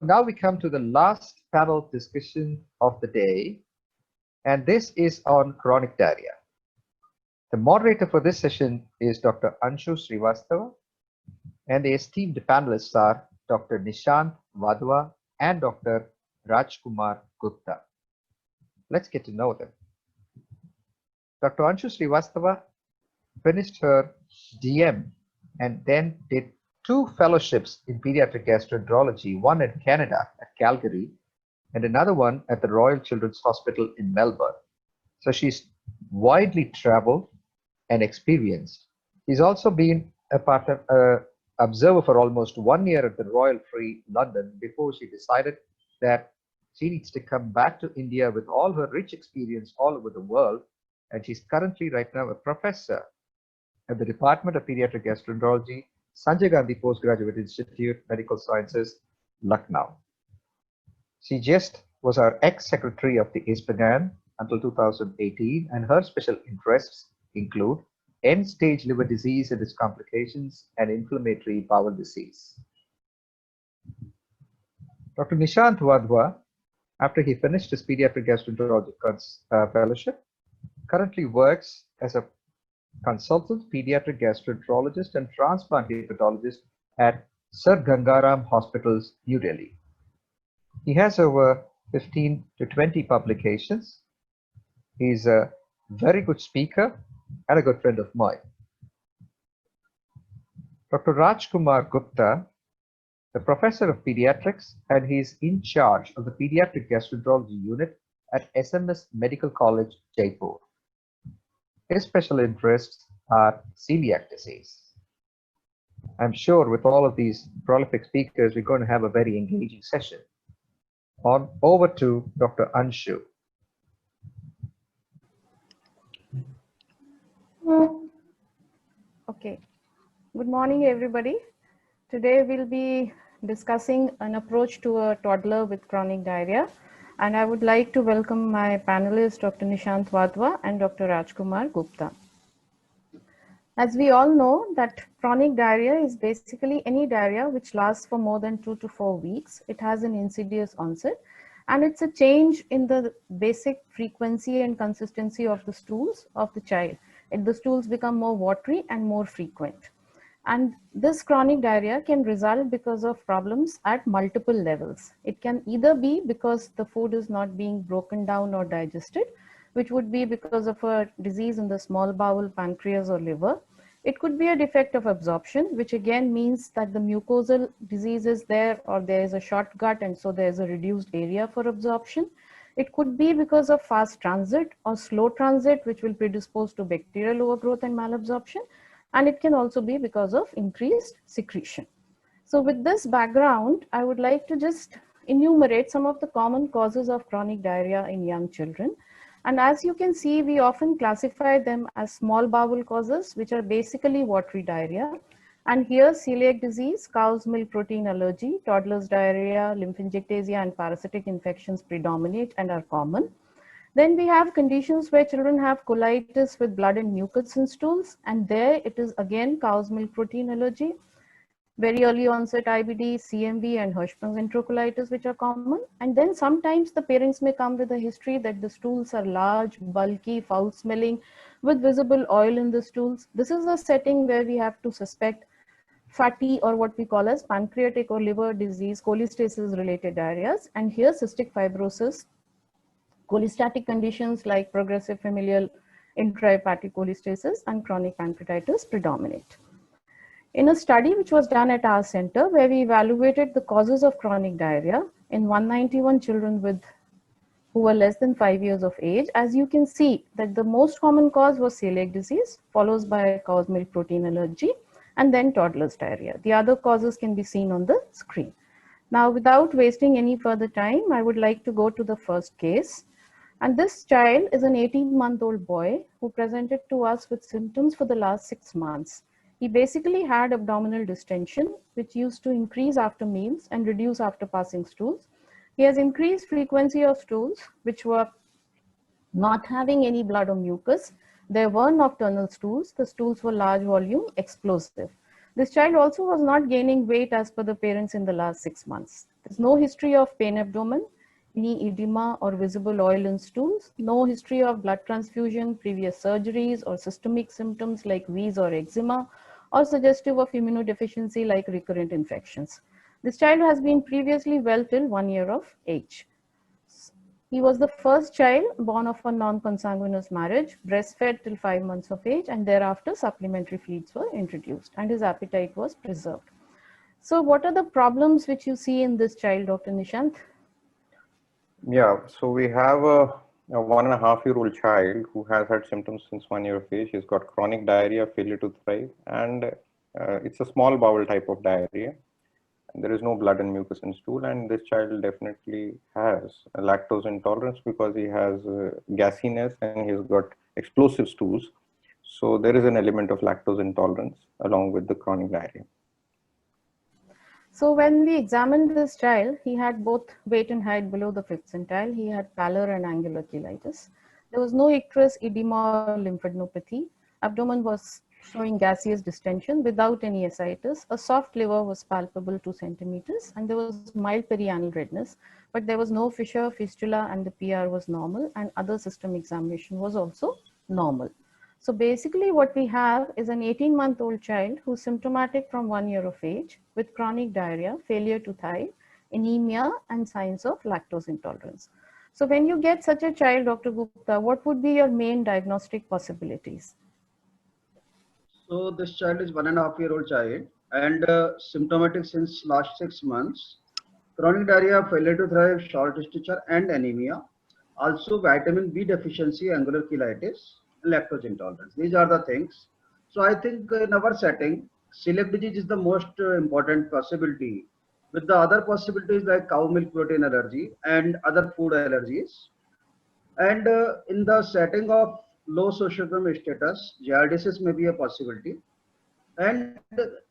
Now we come to the last panel discussion of the day, and this is on chronic diarrhea. The moderator for this session is Dr. Anshu Srivastava, and the esteemed panelists are Dr. Nishant Wadhwa and Dr. Rajkumar Gupta. Let's get to know them. Dr. Anshu Srivastava finished her DM and then did 2 fellowships in pediatric gastroenterology, one in Canada at Calgary and another one at the Royal Children's Hospital in Melbourne. So she's widely traveled and experienced. She's also been a observer for almost 1 year at the Royal Free London before she decided that she needs to come back to India with all her rich experience all over the world. And she's currently right now a professor at the Department of Pediatric Gastroenterology, Sanjay Gandhi Postgraduate Institute, Medical Sciences, Lucknow. She just was our ex-secretary of the ISPGHAN until 2018, and her special interests include end-stage liver disease and its complications and inflammatory bowel disease. Dr. Nishant Wadhwa, after he finished his pediatric gastroenterology fellowship, currently works as a consultant pediatric gastroenterologist and transplant hepatologist at Sir Gangaram Hospitals, New Delhi. He has over 15 to 20 publications. He's a very good speaker and a good friend of mine. Dr. Rajkumar Gupta, the professor of pediatrics, and he's in charge of the pediatric gastroenterology unit at SMS Medical College, Jaipur. His special interests are celiac disease. I'm sure with all of these prolific speakers, we're going to have a very engaging session. Over to Dr. Anshu. Okay. Good morning, everybody. Today we'll be discussing an approach to a toddler with chronic diarrhea. And I would like to welcome my panelists, Dr. Nishant Wadhwa and Dr. Rajkumar Gupta. As we all know that chronic diarrhea is basically any diarrhea which lasts for more than 2 to 4 weeks. It has an insidious onset and it's a change in the basic frequency and consistency of the stools of the child. The stools become more watery and more frequent. And this chronic diarrhea can result because of problems at multiple levels. It can either be because the food is not being broken down or digested, which would be because of a disease in the small bowel, pancreas, or liver. It could be a defect of absorption, which again means that the mucosal disease is there or there is a short gut and so there is a reduced area for absorption. It could be because of fast transit or slow transit, which will predispose to bacterial overgrowth and malabsorption. And it can also be because of increased secretion. So with this background, I would like to just enumerate some of the common causes of chronic diarrhea in young children. And as you can see, we often classify them as small bowel causes, which are basically watery diarrhea. And here celiac disease, cow's milk protein allergy, toddler's diarrhea, lymphangiectasia, and parasitic infections predominate and are common. Then we have conditions where children have colitis with blood and mucus in stools, and there it is again cow's milk protein allergy, very early onset IBD, CMV, and Hirschsprung's enterocolitis, which are common. And then sometimes the parents may come with a history that the stools are large, bulky, foul smelling, with visible oil in the stools. This is a setting where we have to suspect fatty or what we call as pancreatic or liver disease, cholestasis related diarrheas, and here cystic fibrosis, cholestatic conditions like progressive familial intrahepatic cholestasis and chronic pancreatitis predominate. In a study which was done at our center where we evaluated the causes of chronic diarrhea in 191 children who were less than 5 years of age, as you can see that the most common cause was celiac disease, followed by cow's milk protein allergy, and then toddler's diarrhea. The other causes can be seen on the screen. Now, without wasting any further time, I would like to go to the first case. And this child is an 18-month-old boy who presented to us with symptoms for the last 6 months. He basically had abdominal distension, which used to increase after meals and reduce after passing stools. He has increased frequency of stools, which were not having any blood or mucus. There were nocturnal stools. The stools were large volume, explosive. This child also was not gaining weight as per the parents in the last 6 months. There's no history of pain abdomen, any edema or visible oil in stools, no history of blood transfusion, previous surgeries or systemic symptoms like wheeze or eczema, or suggestive of immunodeficiency like recurrent infections. This child has been previously well till 1 year of age. He was the first child born of a non-consanguineous marriage, breastfed till 5 months of age, and thereafter supplementary feeds were introduced, and his appetite was preserved. So what are the problems which you see in this child, Dr. Nishant? Yeah, so we have a 1.5-year-old child who has had symptoms since 1 year of age. He's got chronic diarrhea, failure to thrive, and it's a small bowel type of diarrhea. There is no blood and mucus in stool, and this child definitely has a lactose intolerance because he has gassiness and he's got explosive stools. So there is an element of lactose intolerance along with the chronic diarrhea. So when we examined this child, he had both weight and height below the 5th centile. He had pallor and angular cheilitis. There was no icterus, edema, or lymphadenopathy. Abdomen was showing gaseous distension without any ascites. A soft liver was palpable 2 centimeters, and there was mild perianal redness, but there was no fissure, fistula, and the PR was normal, and other system examination was also normal. So basically what we have is an 18-month-old child who's symptomatic from 1 year of age with chronic diarrhea, failure to thrive, anemia, and signs of lactose intolerance. So when you get such a child, Dr. Gupta, what would be your main diagnostic possibilities? So this child is 1.5-year-old child and symptomatic since last 6 months. Chronic diarrhea, failure to thrive, short stature and anemia. Also vitamin B deficiency, angular cheilitis, and lactose intolerance. These are the things. So I think in our setting, celiac disease is the most important possibility. With the other possibilities like cow milk protein allergy and other food allergies. And in the setting of low socioeconomic status, giardiasis may be a possibility. And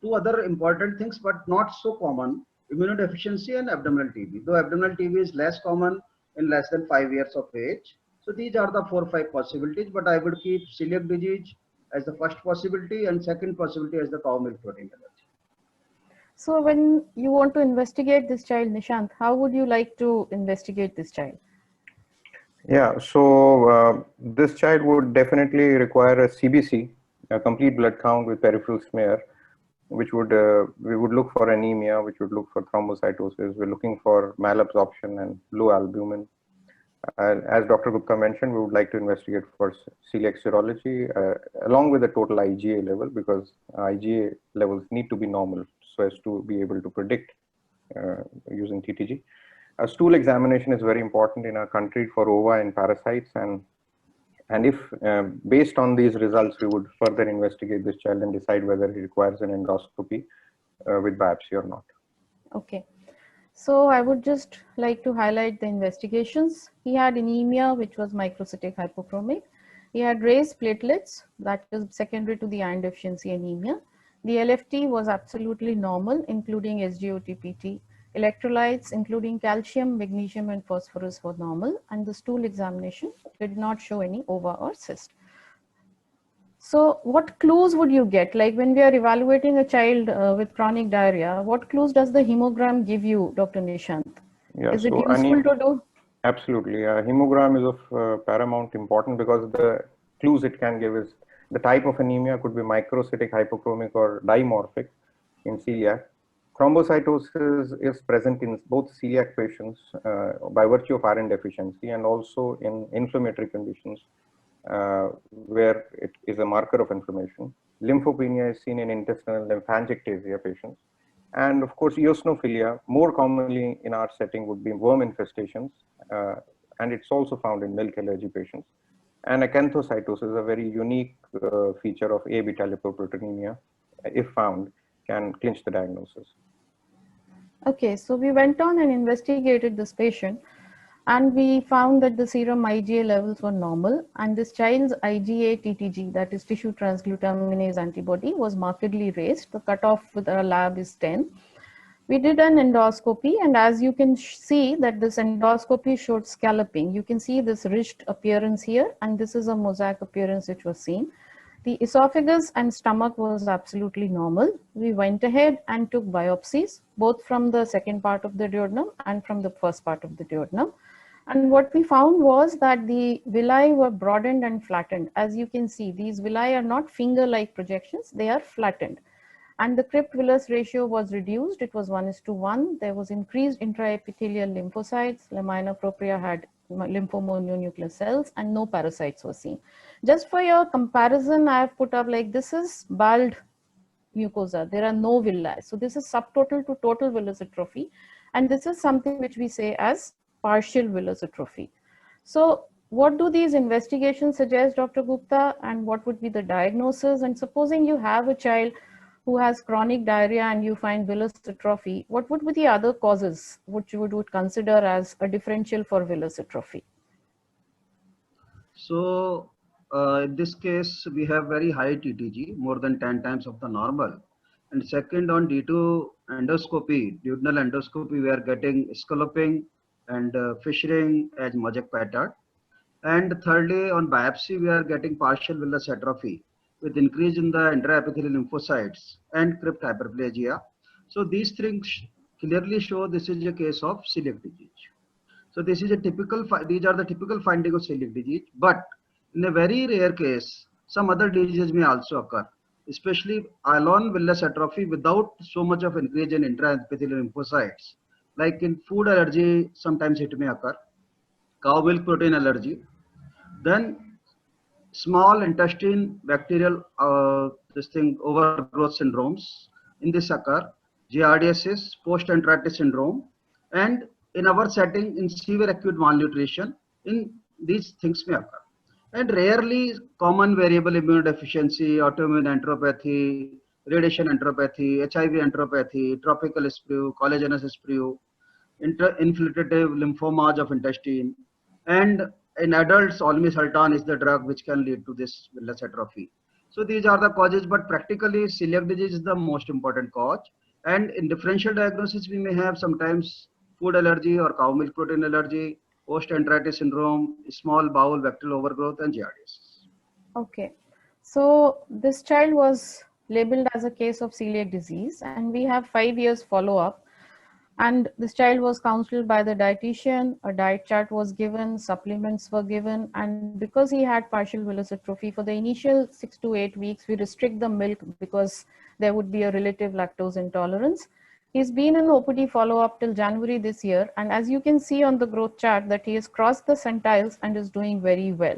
2 other important things, but not so common, immunodeficiency and abdominal TB. Though abdominal TB is less common in less than 5 years of age. So these are the 4 or 5 possibilities, but I would keep celiac disease as the first possibility and second possibility as the cow milk protein allergy. So when you want to investigate this child, Nishant, how would you like to investigate this child? Yeah, so this child would definitely require a CBC, a complete blood count with peripheral smear, which would we would look for anemia, which would look for thrombocytosis. We're looking for malabsorption and low albumin. As Dr. Gupta mentioned, we would like to investigate for celiac serology along with the total IgA level, because IgA levels need to be normal so as to be able to predict using TTG. A stool examination is very important in our country for ova and parasites, and if based on these results, we would further investigate this child and decide whether he requires an endoscopy with biopsy or not. Okay. So I would just like to highlight the investigations. He had anemia, which was microcytic hypochromic. He had raised platelets, that is secondary to the iron deficiency anemia. The LFT was absolutely normal, including SGOT-PT. Electrolytes, including calcium, magnesium, and phosphorus were normal, and the stool examination did not show any ova or cyst. So what clues would you get? Like when we are evaluating a child with chronic diarrhea, what clues does the hemogram give you, Dr. Nishant? Yeah, is it useful to do? Absolutely. Hemogram is of paramount importance because the clues it can give is the type of anemia could be microcytic hypochromic or dimorphic in celiac. Thrombocytosis is present in both celiac patients by virtue of iron deficiency and also in inflammatory conditions where it is a marker of inflammation. Lymphopenia is seen in intestinal lymphangiectasia patients. And of course, eosinophilia, more commonly in our setting, would be worm infestations, and it's also found in milk allergy patients. And acanthocytosis, a very unique feature of A beta lipoproteinemia, if found, can clinch the diagnosis. Okay, so we went on and investigated this patient, and we found that the serum IgA levels were normal, and this child's IgA TTG, that is tissue transglutaminase antibody, was markedly raised. The cutoff with our lab is 10. We did an endoscopy, and as you can see that this endoscopy showed scalloping. You can see this ridged appearance here, and this is a mosaic appearance which was seen. The esophagus and stomach was absolutely normal. We went ahead and took biopsies, both from the second part of the duodenum and from the first part of the duodenum. And what we found was that the villi were broadened and flattened. As you can see, these villi are not finger-like projections, they are flattened. And the crypt-villus ratio was reduced, it was 1:1. There was increased intraepithelial lymphocytes, lamina propria had lymphomononuclear cells, and no parasites were seen. Just for your comparison, I have put up like this is bald mucosa, there are no villi. So this is subtotal to total villus atrophy. And this is something which we say as partial villus atrophy. So what do these investigations suggest, Dr. Gupta, and what would be the diagnosis? And supposing you have a child who has chronic diarrhea and you find villus atrophy, what would be the other causes which you would consider as a differential for villus atrophy? So in this case, we have very high TTG, more than 10 times of the normal. And second, on D2 endoscopy, duodenal endoscopy, we are getting scalloping and fissuring as mosaic pattern. And thirdly, on biopsy, we are getting partial villus atrophy with increase in the intraepithelial lymphocytes and crypt hyperplasia. So these things clearly show this is a case of celiac disease. So this is a typical, these are the typical findings of celiac disease, but in a very rare case, some other diseases may also occur, especially alone villus atrophy without so much of increase in intraepithelial lymphocytes. Like in food allergy, sometimes it may occur, cow milk protein allergy, then small intestine bacterial overgrowth syndromes in this occur, giardiasis, post-enteritis syndrome, and in our setting in severe acute malnutrition, in these things may occur. And rarely common variable immunodeficiency, autoimmune enteropathy, radiation enteropathy, HIV enteropathy, tropical sprue, collagenous sprue, infiltrative lymphomas of intestine, and in adults, olmesartan is the drug which can lead to this villus atrophy. So these are the causes, but practically celiac disease is the most important cause. And in differential diagnosis, we may have sometimes food allergy or cow milk protein allergy, post-enteritis syndrome, small bowel bacterial overgrowth, and giardiasis. Okay, so this child was labeled as a case of celiac disease, and we have 5 years follow-up. And this child was counseled by the dietitian, a diet chart was given, supplements were given, and because he had partial villus atrophy, for the initial 6 to 8 weeks, we restrict the milk because there would be a relative lactose intolerance. He's been in OPD follow-up till January this year, and as you can see on the growth chart that he has crossed the centiles and is doing very well.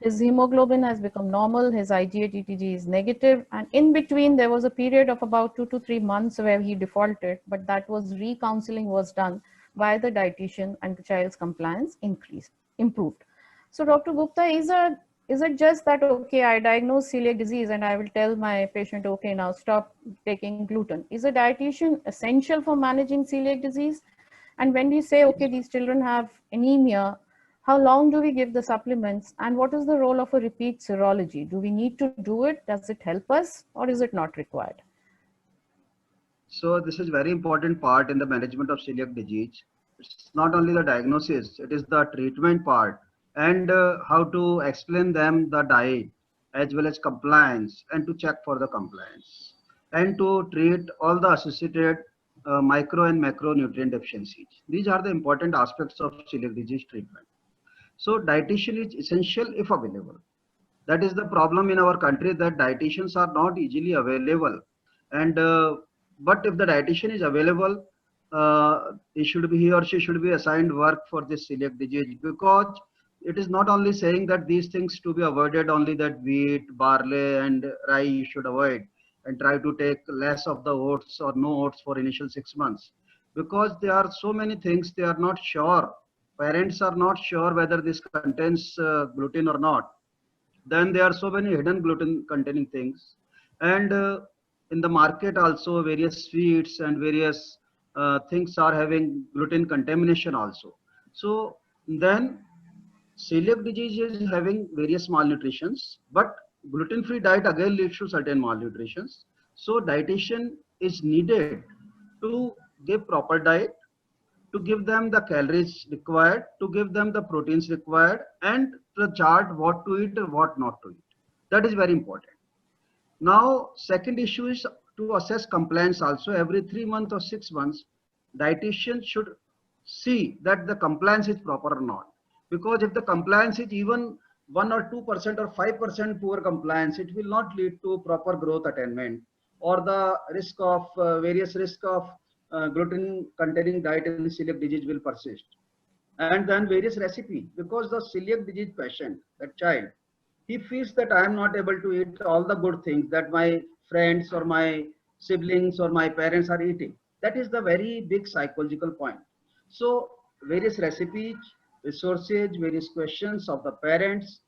His hemoglobin has become normal, his IgA-TTG is negative, and in between there was a period of about 2 to 3 months where he defaulted, but that was recounseling was done by the dietitian and the child's compliance improved. So Dr. Gupta, is it just that, okay, I diagnose celiac disease and I will tell my patient, okay, now stop taking gluten? Is a dietitian essential for managing celiac disease? And when we say, okay, these children have anemia, how long do we give the supplements, and what is the role of a repeat serology? Do we need to do it? Does it help us, or is it not required? So this is very important part in the management of celiac disease. It's not only the diagnosis, it is the treatment part, and how to explain them the diet as well as compliance, and to check for the compliance, and to treat all the associated micro and macronutrient deficiencies. These are the important aspects of celiac disease treatment. So dietitian is essential if available. That is the problem in our country, that dietitians are not easily available. And but if the dietitian is available, he or she should be assigned work for this celiac disease, because it is not only saying that these things to be avoided, only that wheat, barley, and rye you should avoid, and try to take less of the oats or no oats for initial 6 months, because there are so many things they are not sure. Parents are not sure whether this contains gluten or not. Then there are so many hidden gluten containing things, and in the market also various sweets and various things are having gluten contamination also. So then celiac disease is having various malnutritions, but gluten-free diet again leads to certain malnutritions. So dietitian is needed to give proper diet, to give them the calories required, to give them the proteins required, and the chart what to eat and what not to eat. That is very important. Now, second issue is to assess compliance also. Every 3 months or 6 months, dietitian should see that the compliance is proper or not. Because if the compliance is even 1 or 2% or 5% poor compliance, it will not lead to proper growth attainment, or the risk of various risk of gluten containing diet and celiac disease will persist. And then various recipe, because the celiac disease patient, that child, he feels that I am not able to eat all the good things that my friends or my siblings or my parents are eating. That is the very big psychological point. So various recipes, resources, various questions of the parents.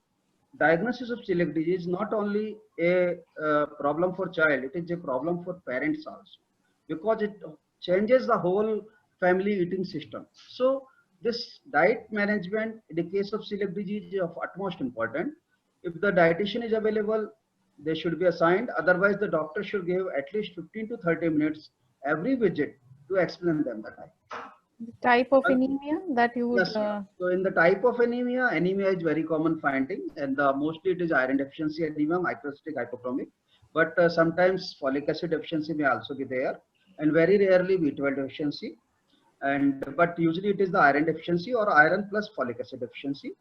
Diagnosis of celiac disease is not only a problem for child, it is a problem for parents also, because it changes the whole family eating system. So this diet management in the case of celiac disease is of utmost important. If the dietitian is available, they should be assigned. Otherwise, the doctor should give at least 15 to 30 minutes every visit to explain them the diet. The type of anemia that you would. Yes. So in the type of anemia, anemia is very common finding, and mostly it is iron deficiency anemia, microcytic hypochromic. But sometimes folic acid deficiency may also be there, and very rarely B12 deficiency. But usually it is the iron deficiency or iron plus folic acid deficiency,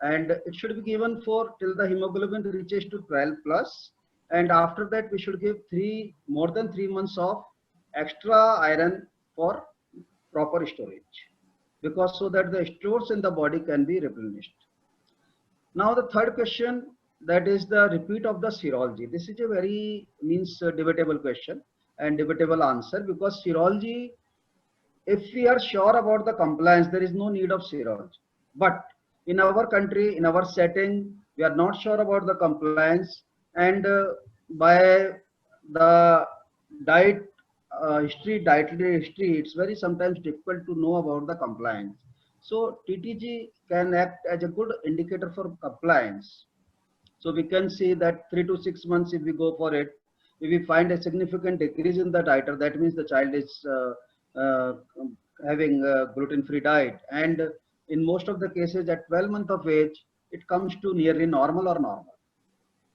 and it should be given for till the hemoglobin reaches to 12 plus, and after that we should give more than 3 months of extra iron for proper storage, because so that the stores in the body can be replenished. Now the third question, that is the repeat of the serology. This is a very debatable question and debatable answer, because serology, if we are sure about the compliance, there is no need of serology. But in our country, in our setting, we are not sure about the compliance, and by the dietary history, it's very sometimes difficult to know about the compliance. So TTG can act as a good indicator for compliance. So we can see that 3 to 6 months, if we go for it, if we find a significant decrease in the titer, that means the child is having a gluten-free diet. And in most of the cases at 12 months of age, it comes to nearly normal or normal.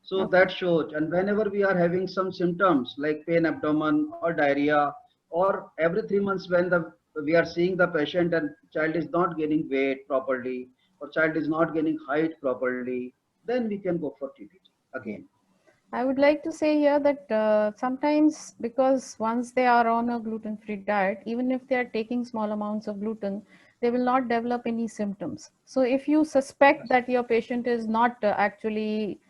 So that shows. And whenever we are having some symptoms like pain abdomen or diarrhea, or every 3 months when we are seeing the patient and child is not gaining weight properly, or child is not gaining height properly, then we can go for TTG again. I would like to say here that sometimes, because once they are on a gluten-free diet, even if they are taking small amounts of gluten, they will not develop any symptoms. So if you suspect that your patient is not actually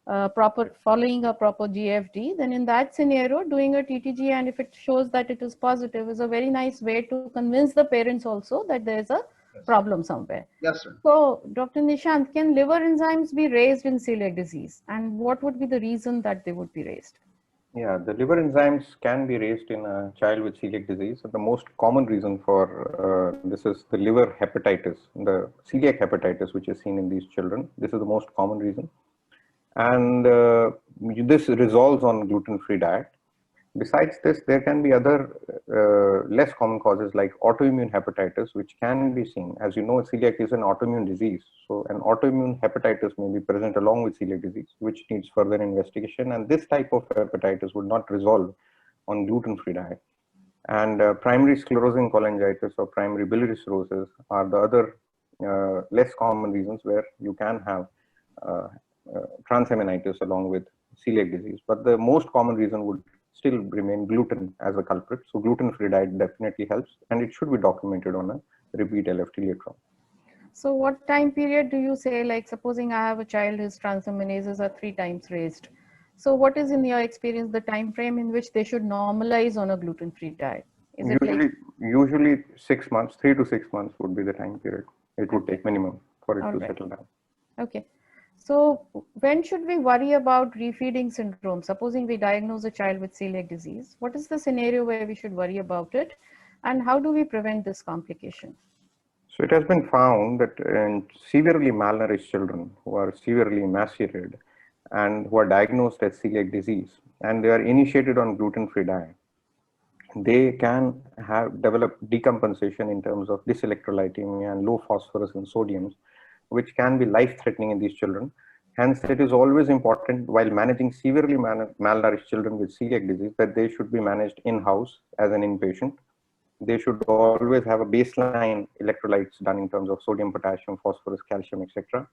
following a proper GFD, then in that scenario, doing a TTG, and if it shows that it is positive, is a very nice way to convince the parents also that there is a problem somewhere. Yes, sir. So, Dr. Nishant, can liver enzymes be raised in celiac disease, and what would be the reason that they would be raised? Yeah, the liver enzymes can be raised in a child with celiac disease. The most common reason for this is the liver hepatitis, the celiac hepatitis, which is seen in these children. This is the most common reason. And this resolves on gluten-free diet. Besides this, there can be other less common causes like autoimmune hepatitis, which can be seen. As you know, celiac is an autoimmune disease. So an autoimmune hepatitis may be present along with celiac disease, which needs further investigation. And this type of hepatitis would not resolve on gluten-free diet. And primary sclerosing cholangitis or primary biliary cirrhosis are the other less common reasons where you can have transaminitis along with celiac disease. But the most common reason would still remain gluten as a culprit. So gluten-free diet definitely helps, and it should be documented on a repeat LFT later on. So what time period do you say, like supposing I have a child whose transaminases are 3 times raised. So what is in your experience the time frame in which they should normalize on a gluten-free diet? Is Usually 6 months, 3 to 6 months would be the time period. It would take minimum for it to settle down. Okay. So when should we worry about refeeding syndrome? Supposing we diagnose a child with celiac disease, what is the scenario where we should worry about it? And how do we prevent this complication? So it has been found that in severely malnourished children who are severely emaciated and who are diagnosed as celiac disease, and they are initiated on gluten-free diet, they can develop decompensation in terms of dyselectrolytemia and low phosphorus and sodiums, which can be life-threatening in these children. Hence, it is always important while managing severely malnourished children with celiac disease that they should be managed in-house as an inpatient. They should always have a baseline electrolytes done in terms of sodium, potassium, phosphorus, calcium, etc.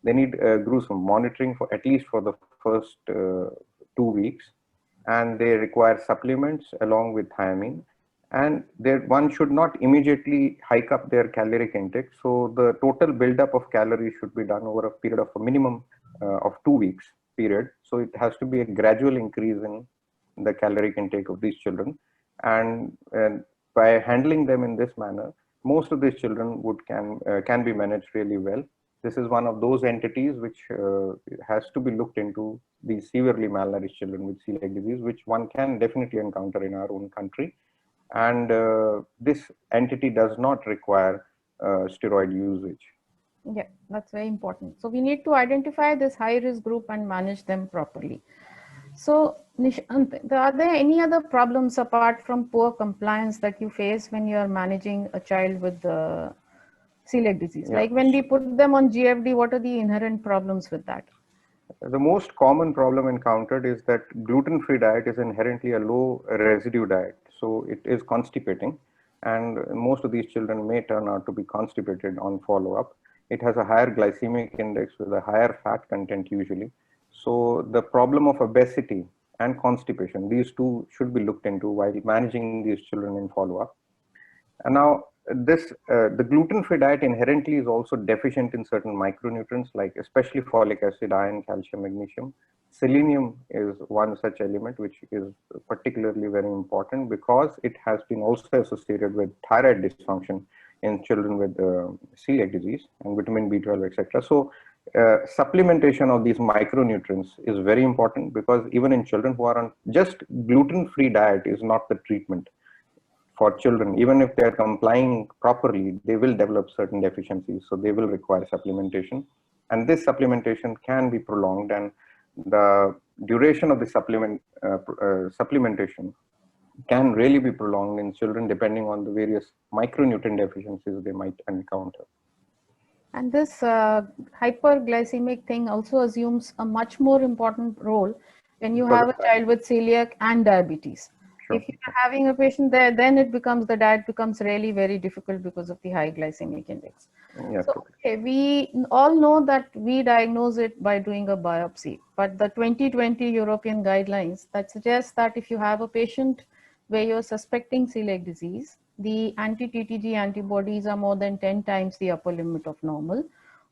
They need gruesome monitoring for at least for the first 2 weeks, and they require supplements along with thiamine. And one should not immediately hike up their caloric intake. So the total buildup of calories should be done over a period of a minimum of 2 weeks period. So it has to be a gradual increase in the caloric intake of these children. And by handling them in this manner, most of these children can be managed really well. This is one of those entities which has to be looked into, these severely malnourished children with celiac disease, which one can definitely encounter in our own country. And this entity does not require steroid usage. Yeah, that's very important. So we need to identify this high risk group and manage them properly. So Nishant, are there any other problems apart from poor compliance that you face when you are managing a child with celiac disease? Yeah. Like when we put them on GFD, what are the inherent problems with that? The most common problem encountered is that gluten-free diet is inherently a low residue diet. So it is constipating, and most of these children may turn out to be constipated on follow-up. It has a higher glycemic index with a higher fat content usually. So the problem of obesity and constipation, these two should be looked into while managing these children in follow-up. And now the gluten-free diet inherently is also deficient in certain micronutrients, like especially folic acid, iron, calcium, magnesium. Selenium is one such element which is particularly very important because it has been also associated with thyroid dysfunction in children with celiac disease, and vitamin B12, etc. So supplementation of these micronutrients is very important, because even in children who are on just gluten-free diet is not the treatment for children. Even if they are complying properly, they will develop certain deficiencies, so they will require supplementation, and this supplementation can be prolonged, and the duration of the supplementation can really be prolonged in children depending on the various micronutrient deficiencies they might encounter. And this hyperglycemic thing also assumes a much more important role when you have a child with celiac and diabetes. Sure. If you're having a patient there, then it becomes, the diet becomes really very difficult because of the high glycemic index. Yeah, so, okay, we all know that we diagnose it by doing a biopsy, but the 2020 European guidelines that suggests that if you have a patient where you're suspecting celiac disease, the anti-TTG antibodies are more than 10 times the upper limit of normal.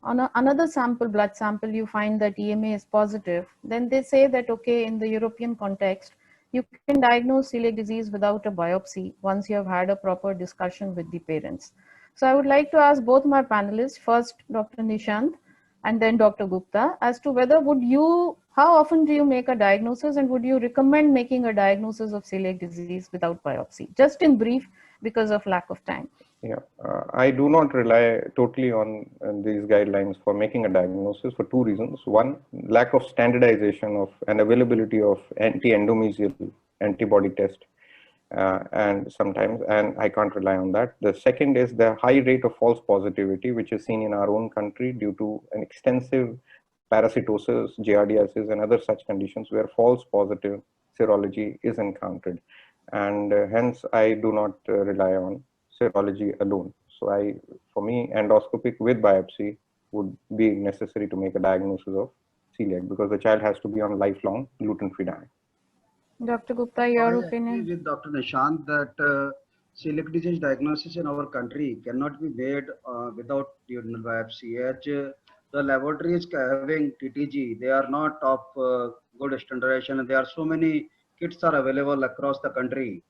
On another sample, blood sample, you find that EMA is positive, then they say that, okay, in the European context, you can diagnose celiac disease without a biopsy once you have had a proper discussion with the parents. So I would like to ask both my panelists, first Dr. Nishant and then Dr. Gupta, as to whether how often do you make a diagnosis, and would you recommend making a diagnosis of celiac disease without biopsy? Just in brief, because of lack of time. Yeah, I do not rely totally on these guidelines for making a diagnosis for two reasons. One, lack of standardization of and availability of anti-endometrial antibody test, and I can't rely on that. The second is the high rate of false positivity, which is seen in our own country due to an extensive parasitosis, giardiasis, and other such conditions where false positive serology is encountered. And hence I do not rely on serology alone. So for me, endoscopic with biopsy would be necessary to make a diagnosis of celiac, because the child has to be on lifelong gluten-free diet. Dr. Gupta, your I opinion? agree with Dr. Nishant that celiac disease diagnosis in our country cannot be made without duodenal biopsy. As the laboratories having TTG, they are not of good standardization, and there are so many kits are available across the country,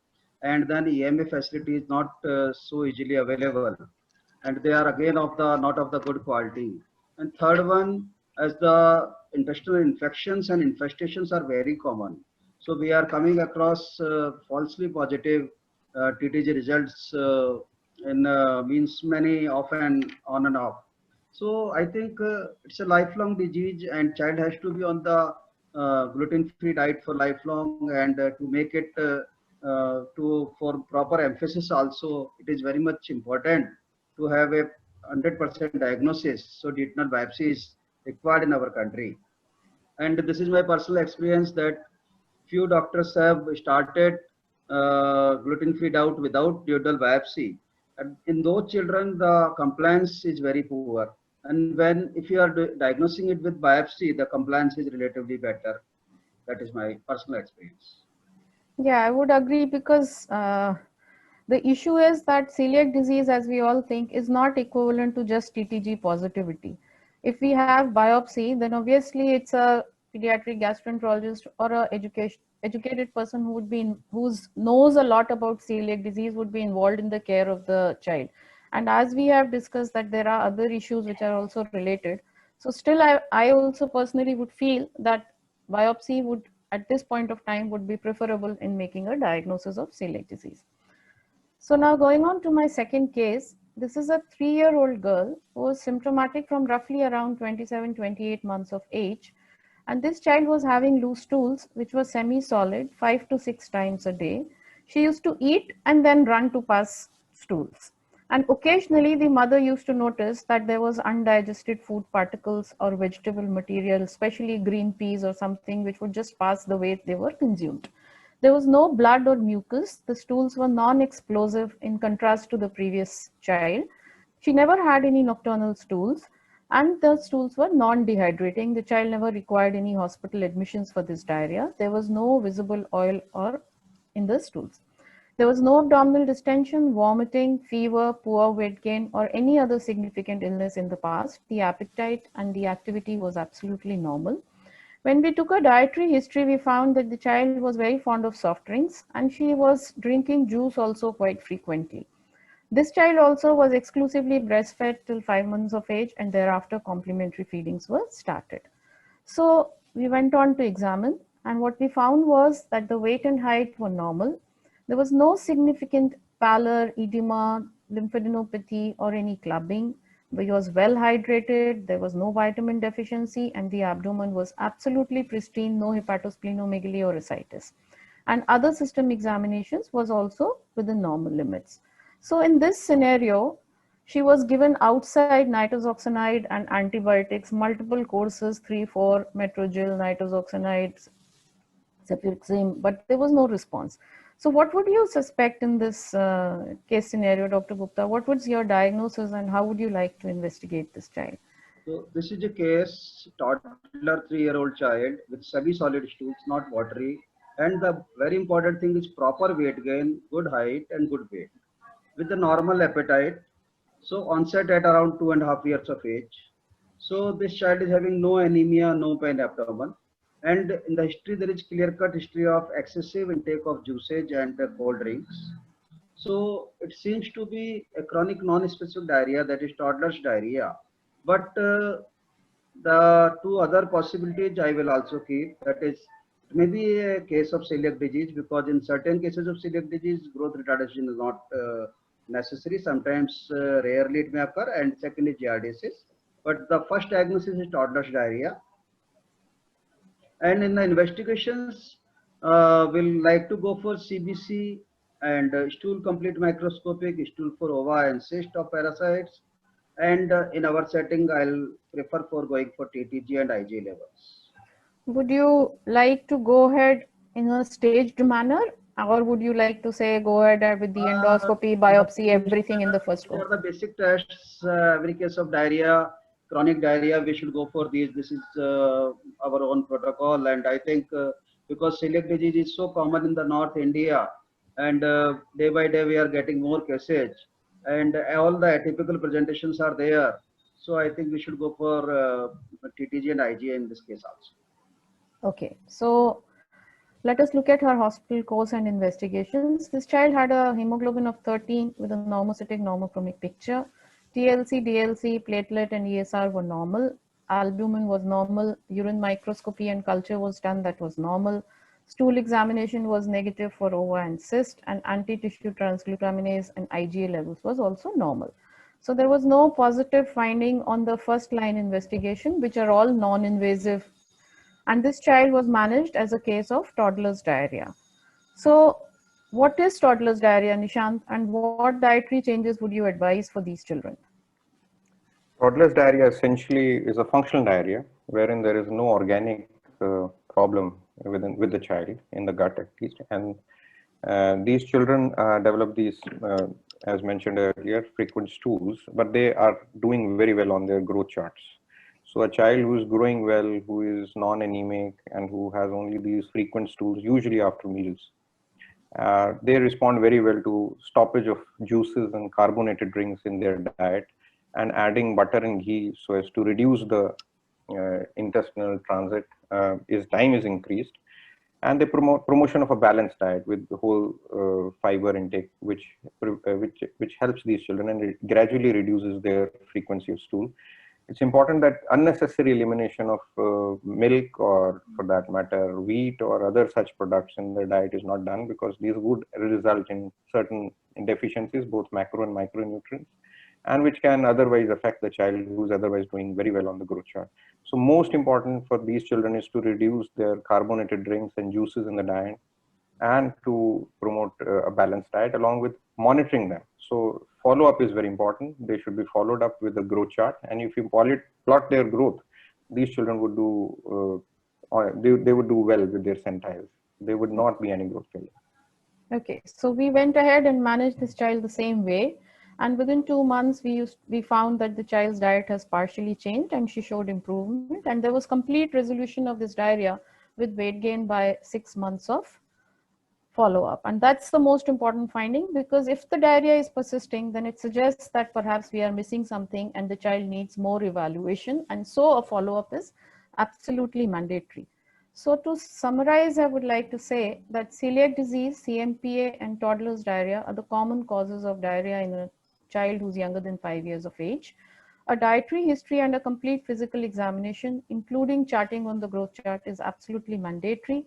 and then EMA facility is not so easily available, and they are again not of the good quality. And third one, as the intestinal infections and infestations are very common, so we are coming across falsely positive TTG results in means many off and on and off. So I think it's a lifelong disease, and child has to be on the gluten-free diet for lifelong, and to make it for proper emphasis also, it is very much important to have a 100% diagnosis. So duodenal biopsy is required in our country. And this is my personal experience that few doctors have started gluten feed out without duodenal biopsy. And in those children, the compliance is very poor. And when if you are diagnosing it with biopsy, the compliance is relatively better. That is my personal experience. Yeah, I would agree because the issue is that celiac disease, as we all think, is not equivalent to just TTG positivity. If we have biopsy, then obviously it's a pediatric gastroenterologist or a educated person who would be knows a lot about celiac disease would be involved in the care of the child. And as we have discussed that there are other issues which are also related. So still, I also personally would feel that biopsy would at this point of time would be preferable in making a diagnosis of celiac disease. So now going on to my second case, this is a 3-year-old girl who was symptomatic from roughly around 27, 28 months of age. And this child was having loose stools, which was semi-solid 5 to 6 times a day. She used to eat and then run to pass stools. And occasionally the mother used to notice that there was undigested food particles or vegetable material, especially green peas or something, which would just pass the way they were consumed. There was no blood or mucus. The stools were non-explosive in contrast to the previous child. She never had any nocturnal stools, and the stools were non-dehydrating. The child never required any hospital admissions for this diarrhea. There was no visible oil or in the stools. There was no abdominal distension, vomiting, fever, poor weight gain, or any other significant illness in the past. The appetite and the activity was absolutely normal. When we took a dietary history, we found that the child was very fond of soft drinks and she was drinking juice also quite frequently. This child also was exclusively breastfed till 5 months of age, and thereafter complementary feedings were started. So we went on to examine, and what we found was that the weight and height were normal. There was no significant pallor, edema, lymphadenopathy, or any clubbing. He was well hydrated, there was no vitamin deficiency, and the abdomen was absolutely pristine, no hepatosplenomegaly or ascites. And other system examinations was also within normal limits. So in this scenario, she was given outside nitazoxanide and antibiotics, multiple courses, 3, 4, Metrogyl, nitazoxanide, cefixime, but there was no response. So what would you suspect in this case scenario, Dr. Gupta? What was your diagnosis and how would you like to investigate this child? So this is a case, toddler 3-year-old child with semi-solid stools, not watery. And the very important thing is proper weight gain, good height and good weight with the normal appetite. So onset at around 2.5 years of age. So this child is having no anemia, no pain abdomen. And in the history, there is clear-cut history of excessive intake of juices and cold drinks. So it seems to be a chronic non-specific diarrhea, that is toddler's diarrhea. But the two other possibilities I will also keep, that is maybe a case of celiac disease, because in certain cases of celiac disease, growth retardation is not necessary. Sometimes rarely it may occur, and second is giardiasis. But the first diagnosis is toddler's diarrhea. And in the investigations, we'll like to go for CBC and stool complete microscopic, stool for ova and cyst of parasites. And in our setting, I'll prefer for going for TTG and IG levels. Would you like to go ahead in a staged manner, or would you like to say go ahead with the endoscopy, biopsy, everything in the first go? These are the basic tests. Every case of diarrhea, chronic diarrhea, we should go for these. This is our own protocol, and I think because celiac disease is so common in the North India, and day by day we are getting more cases, and all the atypical presentations are there. So I think we should go for TTG and IgA in this case also. Okay, so let us look at her hospital course and investigations. This child had a hemoglobin of 13 with a normocytic normochromic picture. TLC, DLC, platelet and ESR were normal. Albumin was normal. Urine microscopy and culture was done, that was normal. Stool examination was negative for ova and cyst, and anti-tissue transglutaminase and IgA levels was also normal. So there was no positive finding on the first line investigation, which are all non-invasive. And this child was managed as a case of toddler's diarrhea. So what is toddler's diarrhea, Nishant, and what dietary changes would you advise for these children? Toddler's diarrhea essentially is a functional diarrhea wherein there is no organic problem with the child in the gut at least, and these children develop these, as mentioned earlier, frequent stools, but they are doing very well on their growth charts. So a child who is growing well, who is non-anemic, and who has only these frequent stools, usually after meals, they respond very well to stoppage of juices and carbonated drinks in their diet, and adding butter and ghee so as to reduce the intestinal transit. Time is increased, and they promote promotion of a balanced diet with the whole fiber intake, which helps these children, and it gradually reduces their frequency of stool. It's important that unnecessary elimination of milk, or for that matter, wheat or other such products in their diet is not done, because these would result in certain deficiencies, both macro and micronutrients, and which can otherwise affect the child who's otherwise doing very well on the growth chart. So most important for these children is to reduce their carbonated drinks and juices in the diet, and to promote a balanced diet along with monitoring them. So follow-up is very important. They should be followed up with a growth chart, and if you plot their growth, these children would do they would do well with their centiles. There would not be any growth failure. Okay, so we went ahead and managed this child the same way, and within 2 months we found that the child's diet has partially changed and she showed improvement, and there was complete resolution of this diarrhea with weight gain by 6 months of follow-up. And that's the most important finding, because if the diarrhea is persisting, then it suggests that perhaps we are missing something and the child needs more evaluation, and so a follow-up is absolutely mandatory. So to summarize, I would like to say that celiac disease, CMPA, and toddler's diarrhea are the common causes of diarrhea in a child who's younger than 5 years of age. A dietary history and a complete physical examination, including charting on the growth chart, is absolutely mandatory.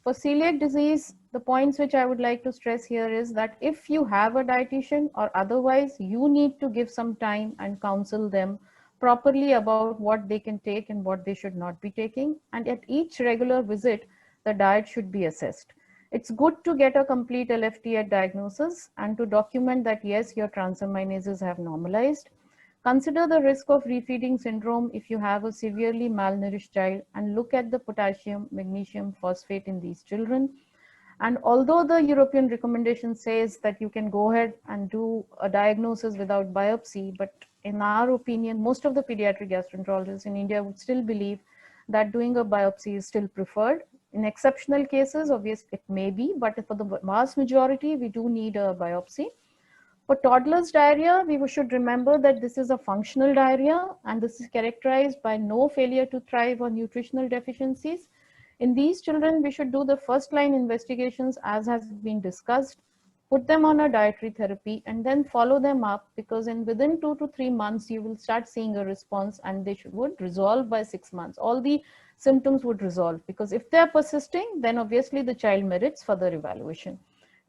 For celiac disease, the points which I would like to stress here is that if you have a dietitian or otherwise, you need to give some time and counsel them properly about what they can take and what they should not be taking. And at each regular visit, the diet should be assessed. It's good to get a complete LFT at diagnosis and to document that, yes, your transaminases have normalized. Consider the risk of refeeding syndrome if you have a severely malnourished child, and look at the potassium, magnesium, phosphate in these children. And although the European recommendation says that you can go ahead and do a diagnosis without biopsy, but in our opinion, most of the pediatric gastroenterologists in India would still believe that doing a biopsy is still preferred. In exceptional cases, obviously it may be, but for the vast majority, we do need a biopsy. For toddlers' diarrhea, we should remember that this is a functional diarrhea, and this is characterized by no failure to thrive or nutritional deficiencies. In these children, we should do the first line investigations as has been discussed, put them on a dietary therapy, and then follow them up, because within 2 to 3 months, you will start seeing a response, and they would resolve by 6 months. All the symptoms would resolve, because if they are persisting, then obviously the child merits further evaluation.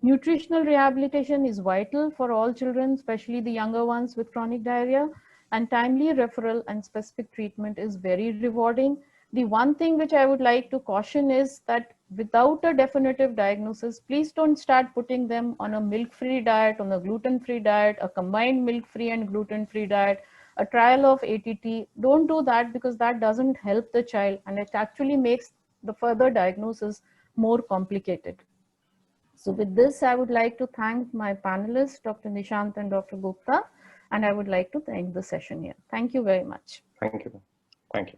Nutritional rehabilitation is vital for all children, especially the younger ones with chronic diarrhea, and timely referral and specific treatment is very rewarding. The one thing which I would like to caution is that without a definitive diagnosis, please don't start putting them on a milk-free diet, on a gluten-free diet, a combined milk-free and gluten-free diet, a trial of ATT. Don't do that, because that doesn't help the child, and it actually makes the further diagnosis more complicated. So with this, I would like to thank my panelists, Dr. Nishant and Dr. Gupta, and I would like to end the session here. Thank you very much. Thank you. Thank you.